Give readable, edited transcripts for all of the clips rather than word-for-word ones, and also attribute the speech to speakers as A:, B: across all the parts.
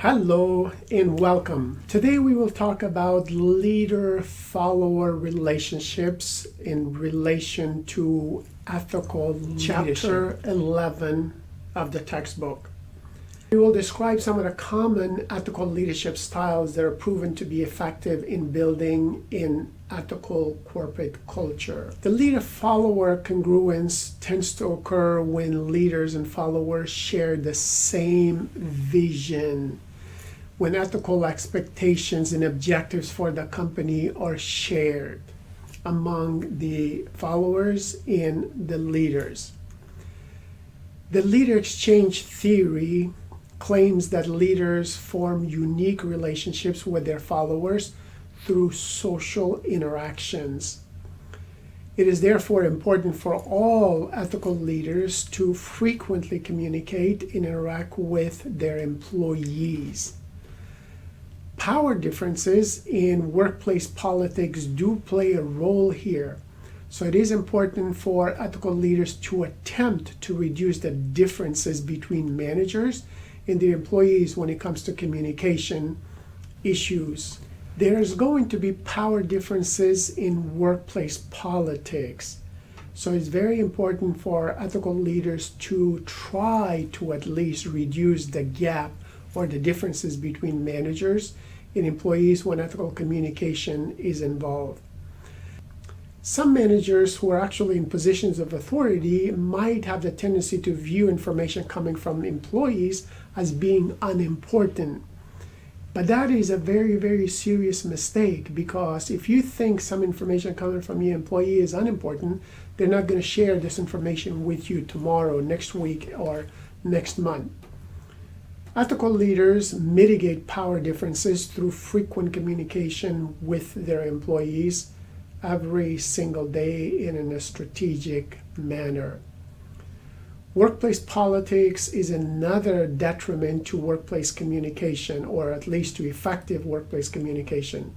A: Hello and welcome. Today we will talk about leader-follower relationships in relation to ethical leadership. Chapter 11 of the textbook. We will describe some of the common ethical leadership styles that are proven to be effective in building an ethical corporate culture. The leader-follower congruence tends to occur when leaders and followers share the same vision, when ethical expectations and objectives for the company are shared among the followers and the leaders. The leader exchange theory claims that leaders form unique relationships with their followers through social interactions. It is therefore important for all ethical leaders to frequently communicate and interact with their employees. Power differences in workplace politics do play a role here. So it is important for ethical leaders to attempt to reduce the differences between managers and their employees when it comes to communication issues. There's going to be power differences in workplace politics. So it's very important for ethical leaders to try to at least reduce the gap or the differences between managers and employees when ethical communication is involved. Some managers who are actually in positions of authority might have the tendency to view information coming from employees as being unimportant. But that is a very, very serious mistake, because if you think some information coming from your employee is unimportant, they're not going to share this information with you tomorrow, next week, or next month. Ethical leaders mitigate power differences through frequent communication with their employees every single day and in a strategic manner. Workplace politics is another detriment to workplace communication, or at least to effective workplace communication.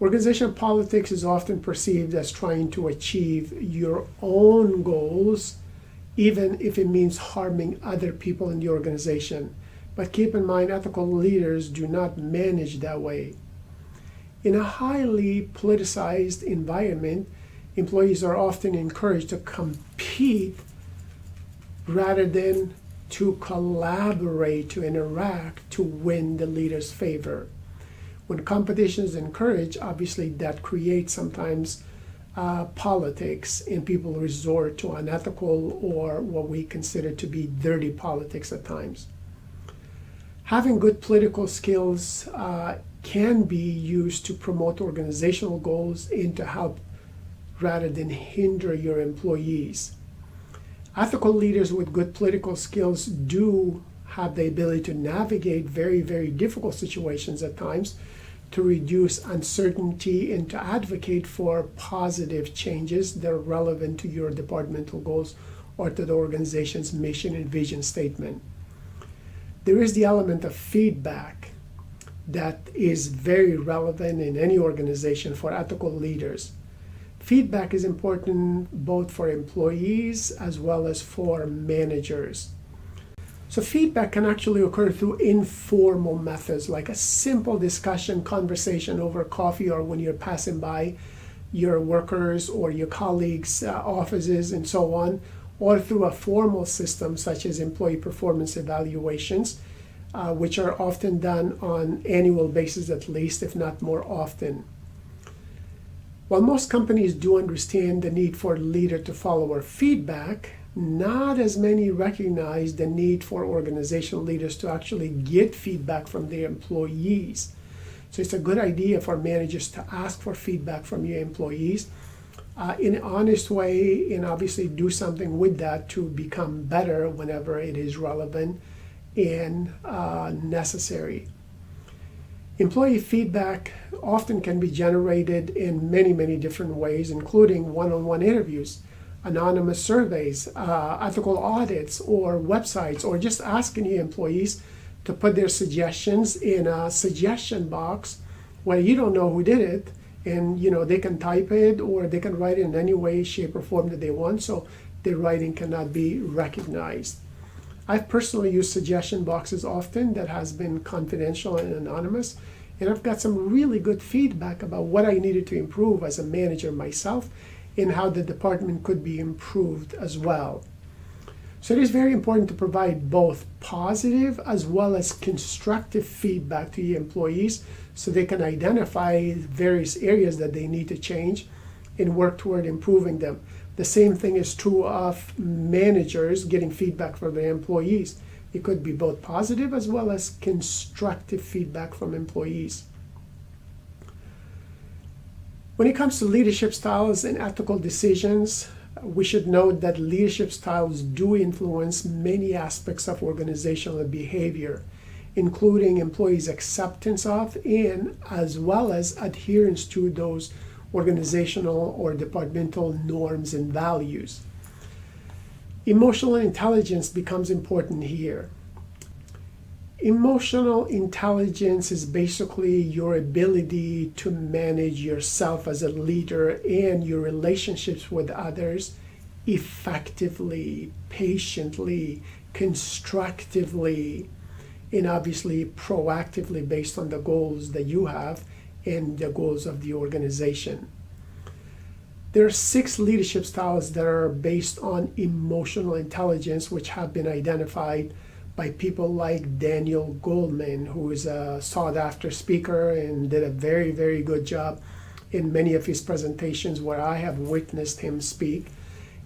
A: Organizational politics is often perceived as trying to achieve your own goals, even if it means harming other people in the organization. But keep in mind, ethical leaders do not manage that way. In a highly politicized environment, employees are often encouraged to compete rather than to collaborate, to interact, to win the leader's favor. When competition is encouraged, obviously that creates sometimes politics, and people resort to unethical or what we consider to be dirty politics at times. Having good political skills can be used to promote organizational goals and to help rather than hinder your employees. Ethical leaders with good political skills do have the ability to navigate very, very difficult situations at times, to reduce uncertainty and to advocate for positive changes that are relevant to your departmental goals or to the organization's mission and vision statement. There is the element of feedback that is very relevant in any organization for ethical leaders. Feedback is important both for employees as well as for managers. So feedback can actually occur through informal methods, like a simple discussion, conversation over coffee, or when you're passing by your workers or your colleagues' offices and so on, or through a formal system such as employee performance evaluations, which are often done on annual basis at least, if not more often. While most companies do understand the need for a leader to follow feedback, not as many recognize the need for organizational leaders to actually get feedback from their employees. So it's a good idea for managers to ask for feedback from your employees in an honest way, and obviously do something with that to become better whenever it is relevant and necessary. Employee feedback often can be generated in many, many different ways, including one-on-one interviews, anonymous surveys, ethical audits, or websites, or just asking your employees to put their suggestions in a suggestion box where you don't know who did it, and they can type it or they can write it in any way, shape, or form that they want, so their writing cannot be recognized. I've personally used suggestion boxes often that has been confidential and anonymous, and I've got some really good feedback about what I needed to improve as a manager myself and how the department could be improved as well. So it is very important to provide both positive as well as constructive feedback to your employees so they can identify various areas that they need to change and work toward improving them. The same thing is true of managers getting feedback from their employees. It could be both positive as well as constructive feedback from employees. When it comes to leadership styles and ethical decisions, we should note that leadership styles do influence many aspects of organizational behavior, including employees' acceptance of and as well as adherence to those organizational or departmental norms and values. Emotional intelligence becomes important here. Emotional intelligence is basically your ability to manage yourself as a leader and your relationships with others effectively, patiently, constructively, and obviously proactively based on the goals that you have and the goals of the organization. There are 6 leadership styles that are based on emotional intelligence, which have been identified by people like Daniel Goleman, who is a sought-after speaker and did a very, very good job in many of his presentations where I have witnessed him speak.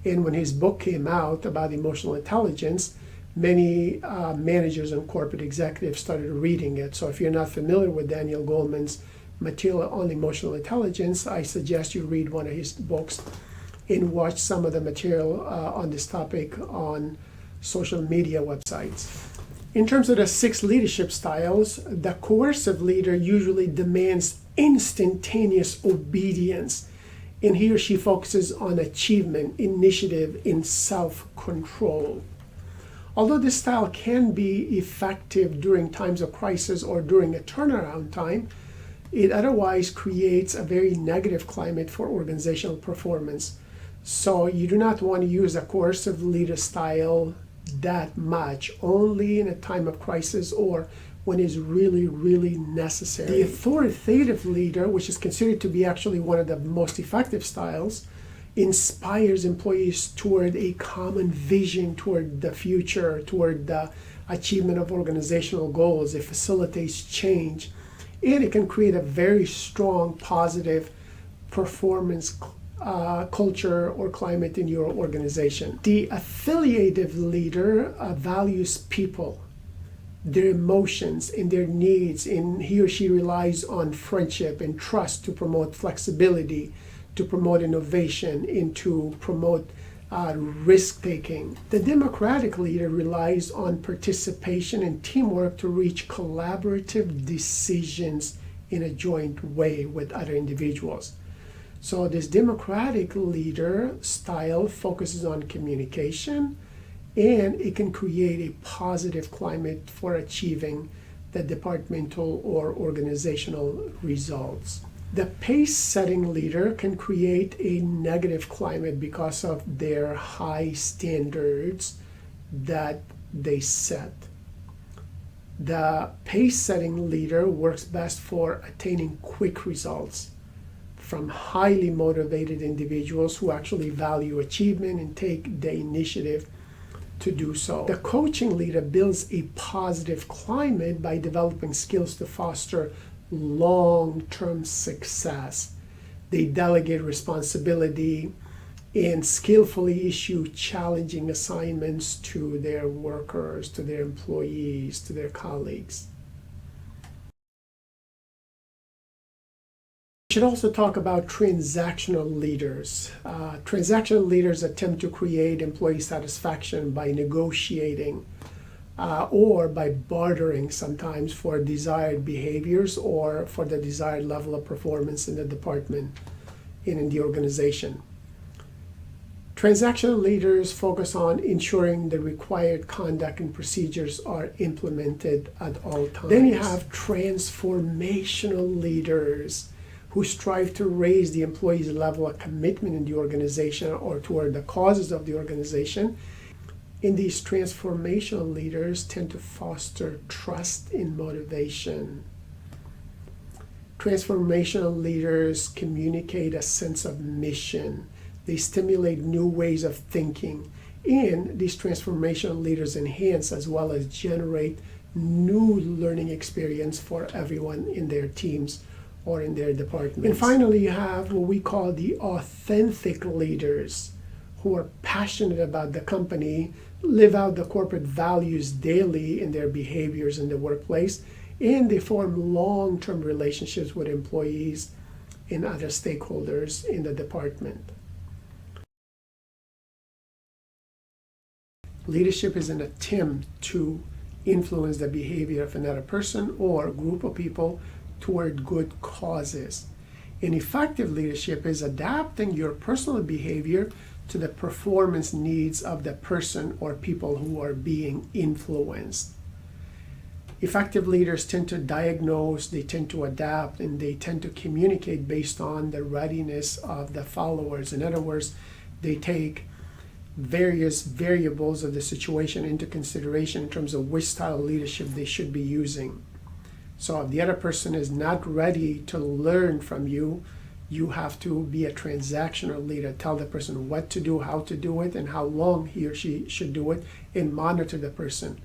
A: And when his book came out about emotional intelligence, many managers and corporate executives started reading it. So if you're not familiar with Daniel Goleman's material on emotional intelligence, I suggest you read one of his books and watch some of the material on this topic on social media websites. In terms of the 6 leadership styles, the coercive leader usually demands instantaneous obedience, and he or she focuses on achievement, initiative, and self-control. Although this style can be effective during times of crisis or during a turnaround time, it otherwise creates a very negative climate for organizational performance. So you do not want to use a coercive leader style that much, only in a time of crisis or when it's really, really necessary. The authoritative leader, which is considered to be actually one of the most effective styles, inspires employees toward a common vision toward the future, toward the achievement of organizational goals. It facilitates change, and it can create a very strong, positive performance culture or climate in your organization. The affiliative leader values people, their emotions and their needs, and he or she relies on friendship and trust to promote flexibility, to promote innovation, and to promote risk-taking. The democratic leader relies on participation and teamwork to reach collaborative decisions in a joint way with other individuals. So this democratic leader style focuses on communication, and it can create a positive climate for achieving the departmental or organizational results. The pace-setting leader can create a negative climate because of their high standards that they set. The pace-setting leader works best for attaining quick results from highly motivated individuals who actually value achievement and take the initiative to do so. The coaching leader builds a positive climate by developing skills to foster long-term success. They delegate responsibility and skillfully issue challenging assignments to their workers, to their employees, to their colleagues. We should also talk about transactional leaders. Transactional leaders attempt to create employee satisfaction by negotiating or by bartering sometimes for desired behaviors or for the desired level of performance in the department and in the organization. Transactional leaders focus on ensuring the required conduct and procedures are implemented at all times. Then you have transformational leaders who strive to raise the employee's level of commitment in the organization or toward the causes of the organization, And these transformational leaders tend to foster trust and motivation. Transformational leaders communicate a sense of mission. They stimulate new ways of thinking. And these transformational leaders enhance as well as generate new learning experience for everyone in their teams or in their departments. And finally, you have what we call the authentic leaders who are passionate about the company, live out the corporate values daily in their behaviors in the workplace, and they form long-term relationships with employees and other stakeholders in the department. Leadership is an attempt to influence the behavior of another person or group of people toward good causes. And effective leadership is adapting your personal behavior to the performance needs of the person or people who are being influenced. Effective leaders tend to diagnose, they tend to adapt, and they tend to communicate based on the readiness of the followers. In other words, they take various variables of the situation into consideration in terms of which style of leadership they should be using. So if the other person is not ready to learn from you, you have to be a transactional leader. Tell the person what to do, how to do it, and how long he or she should do it, and monitor the person.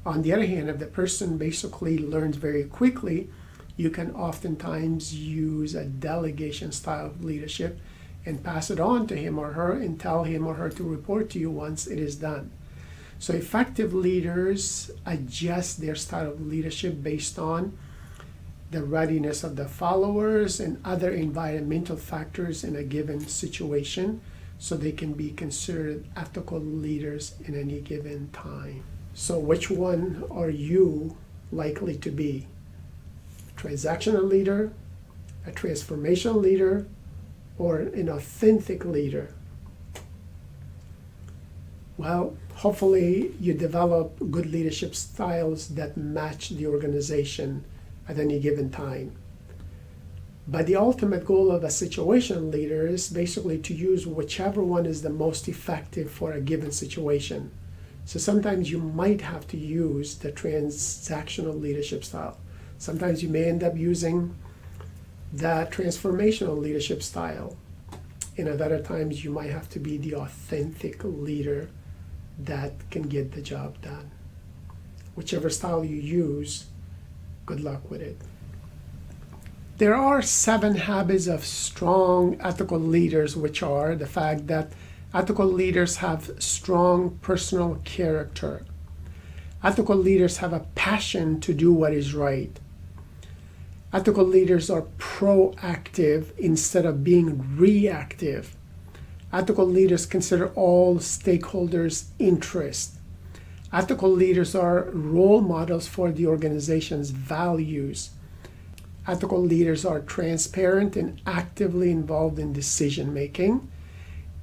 A: On the other hand, if the person basically learns very quickly, you can oftentimes use a delegation style of leadership and pass it on to him or her and tell him or her to report to you once it is done. So effective leaders adjust their style of leadership based on the readiness of the followers and other environmental factors in a given situation, so they can be considered ethical leaders in any given time. So which one are you likely to be? A transactional leader, a transformational leader, or an authentic leader? Well, hopefully you develop good leadership styles that match the organization at any given time. But the ultimate goal of a situational leader is basically to use whichever one is the most effective for a given situation. So sometimes you might have to use the transactional leadership style. Sometimes you may end up using the transformational leadership style. And at other times you might have to be the authentic leader that can get the job done. Whichever style you use, good luck with it. There are 7 habits of strong ethical leaders, which are the fact that ethical leaders have strong personal character. Ethical leaders have a passion to do what is right. Ethical leaders are proactive instead of being reactive. Ethical leaders consider all stakeholders' interests. Ethical leaders are role models for the organization's values. Ethical leaders are transparent and actively involved in decision making.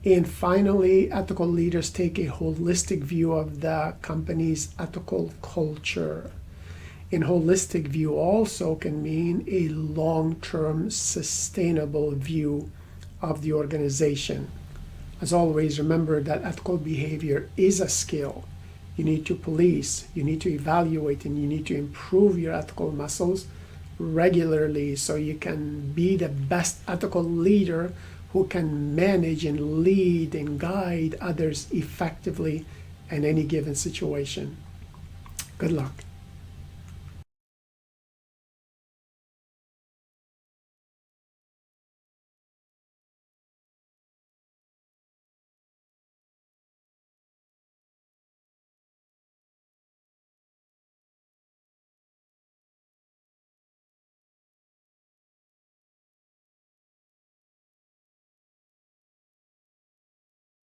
A: And finally, ethical leaders take a holistic view of the company's ethical culture. And holistic view also can mean a long-term sustainable view of the organization. As always, remember that ethical behavior is a skill. You need to police, you need to evaluate, and you need to improve your ethical muscles regularly so you can be the best ethical leader who can manage and lead and guide others effectively in any given situation. Good luck.